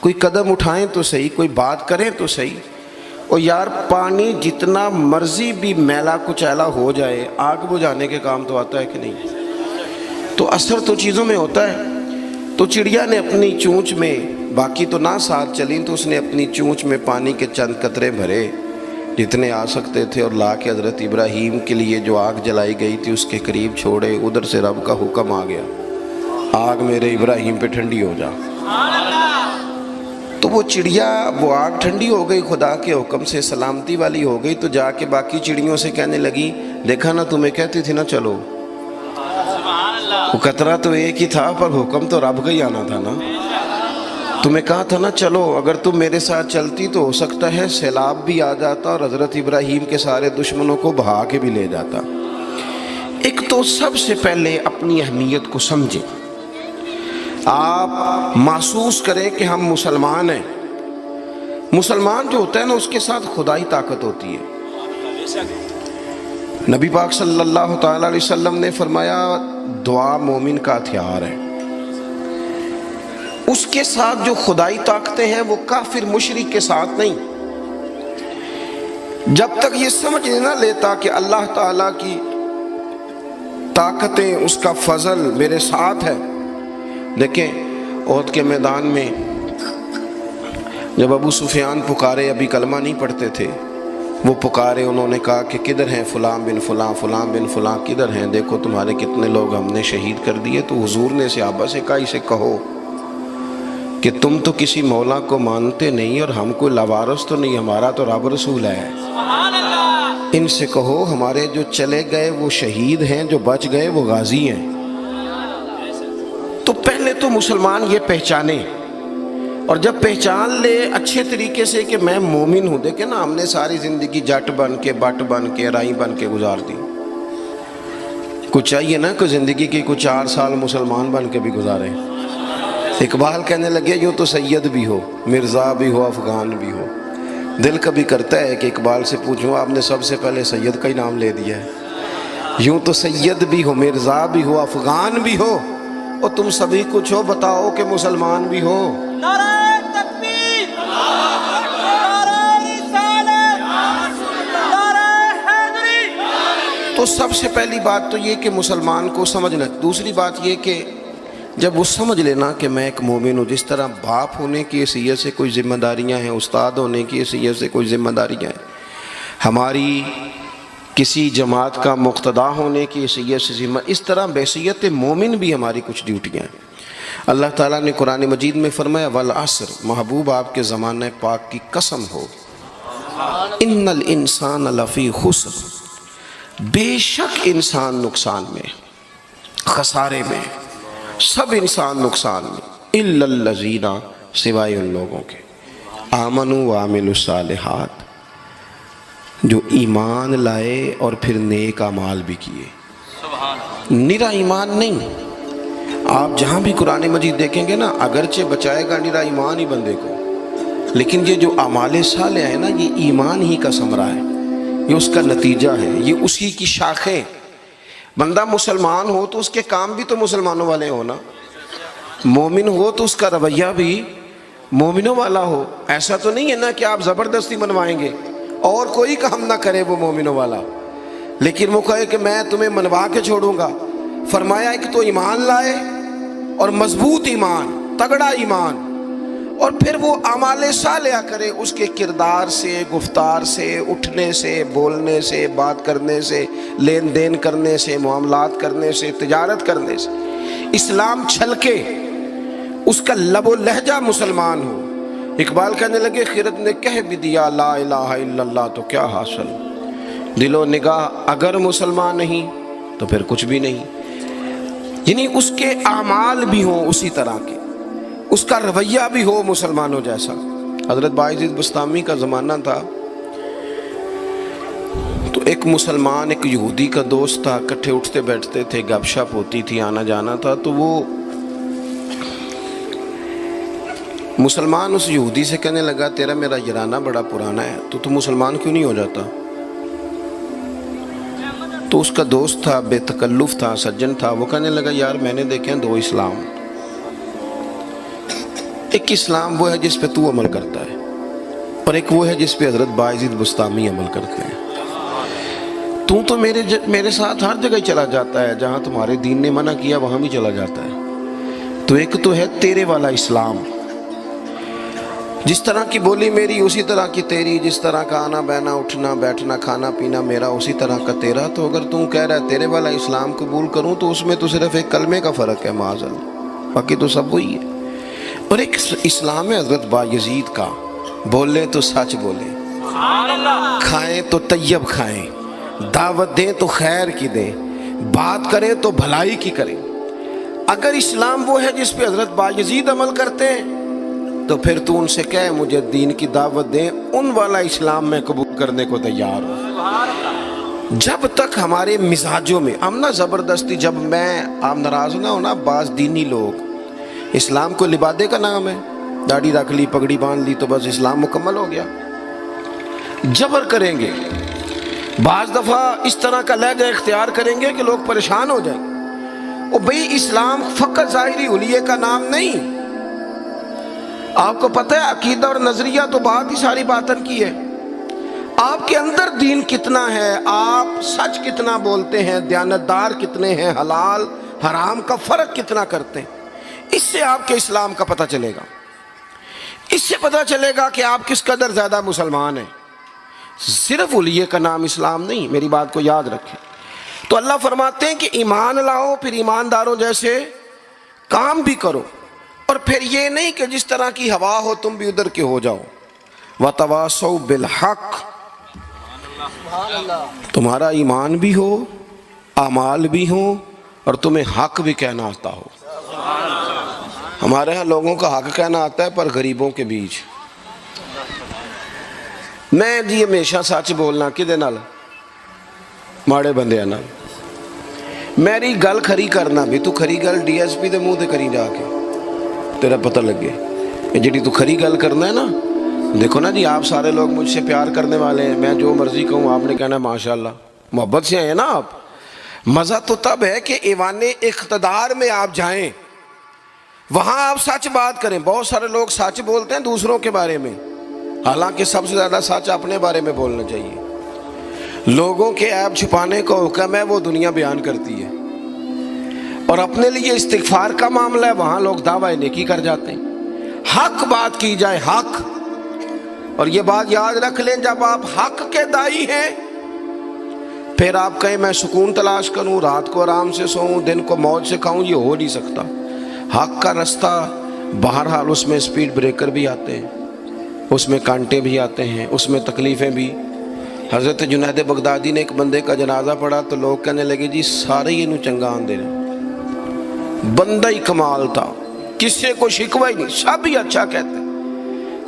کوئی قدم اٹھائیں تو صحیح، کوئی بات کریں تو صحیح۔ اور یار پانی جتنا مرضی بھی میلا کچیلا ہو جائے، آگ بجھانے کے کام تو آتا ہے کہ نہیں؟ تو اثر تو چیزوں میں ہوتا ہے۔ تو چڑیا نے اپنی چونچ میں، باقی تو نہ ساتھ چلیں، تو اس نے اپنی چونچ میں پانی کے چند قطرے بھرے جتنے آ سکتے تھے، اور لا کے حضرت ابراہیم کے لیے جو آگ جلائی گئی تھی اس کے قریب چھوڑے۔ ادھر سے رب کا حکم آ گیا، آگ میرے ابراہیم پہ ٹھنڈی ہو جا۔ تو وہ چڑیا، وہ آگ ٹھنڈی ہو گئی، خدا کے حکم سے سلامتی والی ہو گئی۔ تو جا کے باقی چڑیوں سے کہنے لگی، دیکھا نا تمہیں کہتی تھی نا چلو، وہ قطرہ تو ایک ہی تھا پر حکم تو رب کا ہی آنا تھا نا، تمہیں کہا تھا نا چلو، اگر تم میرے ساتھ چلتی تو ہو سکتا ہے سیلاب بھی آ جاتا اور حضرت ابراہیم کے سارے دشمنوں کو بہا کے بھی لے جاتا۔ ایک تو سب سے پہلے اپنی اہمیت کو سمجھیں، آپ محسوس کریں کہ ہم مسلمان ہیں۔ مسلمان جو ہوتا ہے نا، اس کے ساتھ خدائی طاقت ہوتی ہے۔ نبی پاک صلی اللہ تعالیٰ علیہ وسلم نے فرمایا، دعا مومن کا ہتھیار ہے۔ اس کے ساتھ جو خدائی طاقتیں ہیں وہ کافر مشرک کے ساتھ نہیں۔ جب تک یہ سمجھ نہ لیتا کہ اللہ تعالیٰ کی طاقتیں، اس کا فضل میرے ساتھ ہے۔ دیکھیں احد کے میدان میں جب ابو سفیان پکارے، ابھی کلمہ نہیں پڑھتے تھے، وہ پکارے، انہوں نے کہا کہ کدھر ہیں فلاں بن فلاں، فلاں بن فلاں کدھر ہیں، دیکھو تمہارے کتنے لوگ ہم نے شہید کر دیے۔ تو حضور نے صحابہ سے کہا، اسے کہو کہ تم تو کسی مولا کو مانتے نہیں اور ہم کوئی لاوارث تو نہیں، ہمارا تو رب رسول ہے۔ ان سے کہو ہمارے جو چلے گئے وہ شہید ہیں، جو بچ گئے وہ غازی ہیں۔ تو پہلے تو مسلمان یہ پہچانے، اور جب پہچان لے اچھے طریقے سے کہ میں مومن ہوں۔ دیکھیں نا، ہم نے ساری زندگی جٹ بن کے، بٹ بن کے، رائی بن کے گزار دی۔ کچھ چاہیے نا کہ زندگی کی کچھ 4 سال مسلمان بن کے بھی گزارے۔ اقبال کہنے لگے، یوں تو سید بھی ہو، مرزا بھی ہو، افغان بھی ہو۔ دل کبھی کرتا ہے کہ اقبال سے پوچھوں، آپ نے سب سے پہلے سید کا ہی نام لے دیا ہے۔ یوں تو سید بھی ہو، مرزا بھی ہو، افغان بھی ہو، اور تم سبھی کچھ ہو، بتاؤ کہ مسلمان بھی ہو۔ نعرہ تکبیر، نعرہ رسالت، نعرہ حیدری۔ تو سب سے پہلی بات تو یہ کہ مسلمان کو سمجھنا۔ دوسری بات یہ کہ جب وہ سمجھ لینا کہ میں ایک مومن ہوں، جس طرح باپ ہونے کی حیثیت سے کوئی ذمہ داریاں ہیں، استاد ہونے کی حیثیت سے کوئی ذمہ داریاں ہیں، ہماری کسی جماعت کا مقتدا ہونے کی حیثیت سے ذمہ، اس طرح بحیثیت مومن بھی ہماری کچھ ڈیوٹیاں ہیں۔ اللہ تعالیٰ نے قرآن مجید میں فرمایا، والعصر، محبوب آپ کے زمانہ پاک کی قسم ہو، ان الانسان لفی خسر، بے شک انسان نقصان میں، خسارے میں، سب انسان نقصان میں، الا الذین، سوائے ان لوگوں کے، آمنوا وعملوا الصالحات، جو ایمان لائے اور پھر نیک اعمال بھی کیے۔ نرا ایمان نہیں، آپ جہاں بھی قرآن مجید دیکھیں گے نا، اگرچہ بچائے گا نرا ایمان ہی بندے کو، لیکن یہ جو اعمال صالح ہے نا، یہ ایمان ہی کا ثمرہ ہے، یہ اس کا نتیجہ ہے، یہ اسی کی شاخیں۔ بندہ مسلمان ہو تو اس کے کام بھی تو مسلمانوں والے ہو نا، مومن ہو تو اس کا رویہ بھی مومنوں والا ہو۔ ایسا تو نہیں ہے نا کہ آپ زبردستی منوائیں گے اور کوئی کام نہ کرے وہ مومنوں والا، لیکن وہ کہے کہ میں تمہیں منوا کے چھوڑوں گا۔ فرمایا ایک تو ایمان لائے، اور مضبوط ایمان، تگڑا ایمان، اور پھر وہ اعمال صالحہ کرے، اس کے کردار سے، گفتار سے، اٹھنے سے، بولنے سے، بات کرنے سے، لین دین کرنے سے، معاملات کرنے سے، تجارت کرنے سے اسلام چھلکے، اس کا لب و لہجہ مسلمان ہو۔ اقبال کہنے لگے، خرد نے کہہ بھی دیا لا الہ الا اللہ تو کیا حاصل، دل و نگاہ اگر مسلمان نہیں تو پھر کچھ بھی نہیں۔ یعنی اس کے اعمال بھی ہوں اسی طرح کے، اس کا رویہ بھی ہو مسلمانوں جیسا۔ حضرت باعزید بستامی کا زمانہ تھا، تو ایک مسلمان ایک یہودی کا دوست تھا، اکٹھے اٹھتے بیٹھتے تھے، گپ شپ ہوتی تھی، آنا جانا تھا۔ تو وہ مسلمان اس یہودی سے کہنے لگا، تیرا میرا یارانہ بڑا پرانا ہے، تو مسلمان کیوں نہیں ہو جاتا؟ تو اس کا دوست تھا، بے تکلف تھا، سجن تھا، وہ کہنے لگا، یار میں نے دیکھے ہیں 2 اسلام، ایک اسلام وہ ہے جس پہ تو عمل کرتا ہے، اور ایک وہ ہے جس پہ حضرت بایزید بستامی عمل کرتے ہیں۔ تو میرے ساتھ ہر جگہ چلا جاتا ہے، جہاں تمہارے دین نے منع کیا وہاں بھی چلا جاتا ہے۔ تو ایک تو ہے تیرے والا اسلام، جس طرح کی بولی میری اسی طرح کی تیری، جس طرح کا آنا بہنا اٹھنا بیٹھنا کھانا پینا میرا اسی طرح کا تیرا۔ تو اگر تم کہہ رہا ہے تیرے والا اسلام قبول کروں تو اس میں تو صرف ایک کلمے کا فرق ہے معاذ اللہ، باقی تو سب وہی ہے۔ اور ایک اسلام ہے حضرت بایزید کا، بولے تو سچ بولے، کھائیں تو طیب کھائیں، دعوت دیں تو خیر کی دیں، بات کریں تو بھلائی کی کریں۔ اگر اسلام وہ ہے جس پہ حضرت بایزید عمل کرتے ہیں تو پھر تو ان سے کہے مجھے دین کی دعوت دیں، ان والا اسلام میں قبول کرنے کو تیار ہوں۔ جب تک ہمارے مزاجوں میں ہم نہ زبردستی، جب آپ ناراض نہ ہونا، بعض دینی لوگ اسلام کو لبادے کا نام ہے، داڑھی رکھ لی پگڑی باندھ لی تو بس اسلام مکمل ہو گیا، جبر کریں گے، بعض دفعہ اس طرح کا لہجہ اختیار کریں گے کہ لوگ پریشان ہو جائیں۔ اور بھئی اسلام فقط ظاہری حلیے کا نام نہیں، آپ کو پتہ ہے عقیدہ اور نظریہ تو بات ہی ساری باطن کی ہے۔ آپ کے اندر دین کتنا ہے، آپ سچ کتنا بولتے ہیں، دیانتدار کتنے ہیں، حلال حرام کا فرق کتنا کرتے ہیں، اس سے آپ کے اسلام کا پتہ چلے گا۔ اس سے پتہ چلے گا کہ آپ کس قدر زیادہ مسلمان ہیں۔ صرف حلیے کا نام اسلام نہیں، میری بات کو یاد رکھیں۔ تو اللہ فرماتے ہیں کہ ایمان لاؤ، پھر ایمانداروں جیسے کام بھی کرو، اور پھر یہ نہیں کہ جس طرح کی ہوا ہو تم بھی ادھر کے ہو جاؤ۔ وَتَوَاصَوْا بِالْحَقِّ، تمہارا ایمان بھی ہو، اعمال بھی ہوں، اور تمہیں حق بھی کہنا آتا ہو۔ ہمارے ہاں لوگوں کا حق کہنا آتا ہے پر غریبوں کے بیچ میں جی ہمیشہ سچ بولنا کدے نال، ماڑے بندے نال، میری گل کھری کرنا بھی، تو کھری گل ڈی ایس پی دے منہ تے کری جا کے، تیرا پتہ لگے جڑی تو کھری گل کرنا ہے نا۔ دیکھو نا جی، آپ سارے لوگ مجھ سے پیار کرنے والے ہیں، میں جو مرضی کہوں آپ نے کہنا ہے ماشاءاللہ، محبت سے ہیں نا آپ۔ مزہ تو تب ہے کہ ایوان اقتدار میں آپ جائیں، وہاں آپ سچ بات کریں۔ بہت سارے لوگ سچ بولتے ہیں دوسروں کے بارے میں، حالانکہ سب سے زیادہ سچ اپنے بارے میں بولنا چاہیے۔ لوگوں کے عیب چھپانے کا حکم ہے، وہ دنیا بیان کرتی ہے، اور اپنے لیے استغفار کا معاملہ ہے، وہاں لوگ دعویٰ نیکی کر جاتے ہیں۔ حق بات کی جائے، حق، اور یہ بات یاد رکھ لیں، جب آپ حق کے دائی ہیں پھر آپ کہیں میں سکون تلاش کروں، رات کو آرام سے سوؤں، دن کو موج سے کھاؤں، یہ ہو نہیں سکتا۔ حق کا رستہ بہرحال اس میں سپیڈ بریکر بھی آتے ہیں، اس میں کانٹے بھی آتے ہیں، اس میں تکلیفیں بھی۔ حضرت جنید بغدادی نے ایک بندے کا جنازہ پڑھا تو لوگ کہنے لگے جی سارے ہی انہوں چنگا آندے رہے، بندہ ہی کمال تھا، کسی کو شکوہ ہی نہیں، سب ہی اچھا کہتے۔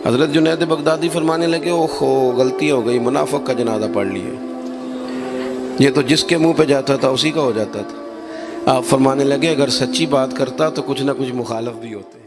حضرت جنید بغدادی فرمانے لگے اوہو غلطی ہو گئی، منافق کا جنازہ پڑھ لیے، یہ تو جس کے منہ پہ جاتا تھا اسی کا ہو جاتا تھا۔ آپ فرمانے لگے اگر سچی بات کرتا تو کچھ نہ کچھ مخالف بھی ہوتے۔